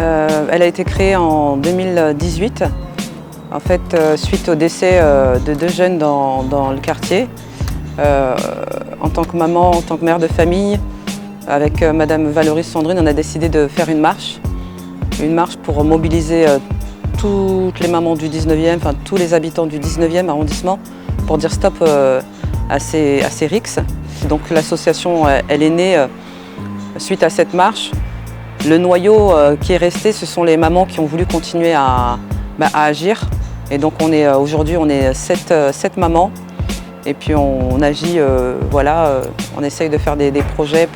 Elle a été créée en 2018, en fait, suite au décès de deux jeunes dans le quartier. En tant que maman, en tant que mère de famille, avec Madame Valoris Sandrine, on a décidé de faire une marche pour mobiliser toutes les mamans du 19e, enfin tous les habitants du 19e arrondissement, pour dire stop à ces rixes. Donc l'association, elle est née suite à cette marche. Le noyau qui est resté, ce sont les mamans qui ont voulu continuer à agir. Et donc aujourd'hui, on est 7 mamans. Et puis on agit, voilà, on essaye de faire des projets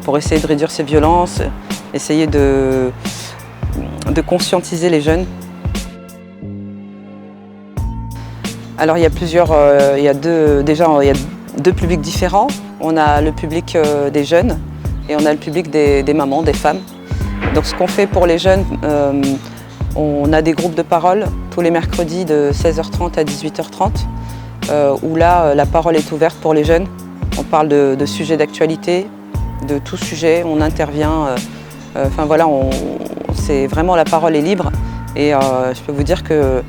pour essayer de réduire ces violences, essayer de conscientiser les jeunes. Alors il y a deux publics différents. On a le public des jeunes et on a le public des mamans, des femmes. Donc ce qu'on fait pour les jeunes, on a des groupes de parole tous les mercredis de 16h30 à 18h30. Où là, la parole est ouverte pour les jeunes. On parle de sujets d'actualité, de tout sujet, on intervient. Enfin voilà, c'est vraiment, la parole est libre. Et je peux vous dire que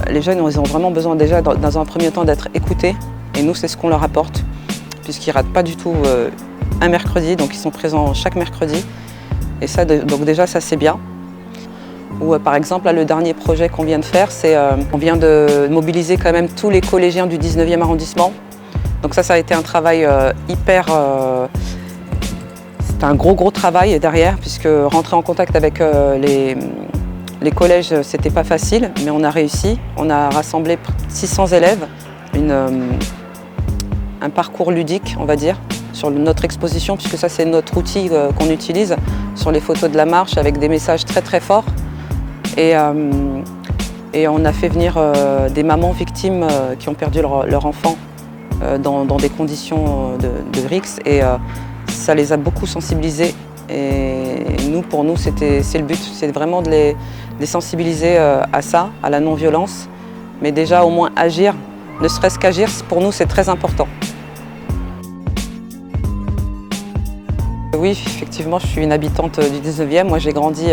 les jeunes, ils ont vraiment besoin déjà, dans un premier temps, d'être écoutés. Et nous, c'est ce qu'on leur apporte, puisqu'ils ne ratent pas du tout un mercredi, donc ils sont présents chaque mercredi. Et ça, donc déjà, ça c'est bien. Ou par exemple, là, le dernier projet qu'on vient de faire, c'est on vient de mobiliser quand même tous les collégiens du 19e arrondissement. Donc ça a été un travail c'est un gros travail derrière, puisque rentrer en contact avec les collèges, c'était pas facile, mais on a réussi. On a rassemblé 600 élèves, un parcours ludique, on va dire, sur notre exposition, puisque ça c'est notre outil qu'on utilise sur les photos de la marche, avec des messages très forts. Et on a fait venir des mamans victimes qui ont perdu leur enfant dans des conditions de rixes, et ça les a beaucoup sensibilisés. Et pour nous, c'est le but, c'est vraiment de les sensibiliser à ça, à la non-violence, mais déjà au moins agir, ne serait-ce qu'agir, pour nous c'est très important. Oui, effectivement, je suis une habitante du 19e, moi j'ai grandi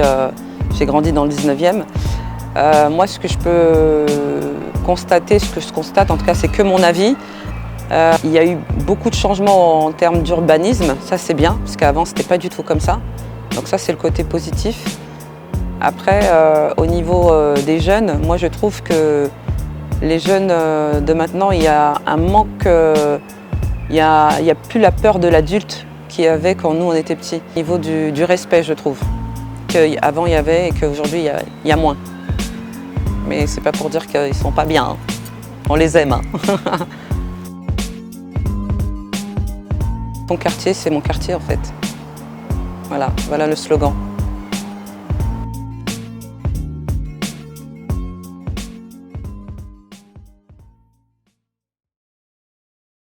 dans le 19e. Moi, ce que je peux constater, ce que je constate en tout cas, c'est que mon avis. Il y a eu beaucoup de changements en termes d'urbanisme, ça c'est bien, parce qu'avant c'était pas du tout comme ça. Donc ça c'est le côté positif. Après, au niveau des jeunes, moi je trouve que les jeunes de maintenant, il y a un manque, il y a plus la peur de l'adulte qu'il y avait quand nous on était petits. Au niveau du respect, je trouve. Qu'avant il y avait et qu'aujourd'hui il y a moins. Mais c'est pas pour dire qu'ils sont pas bien, hein. On les aime, hein. Ton quartier, c'est mon quartier en fait. Voilà le slogan.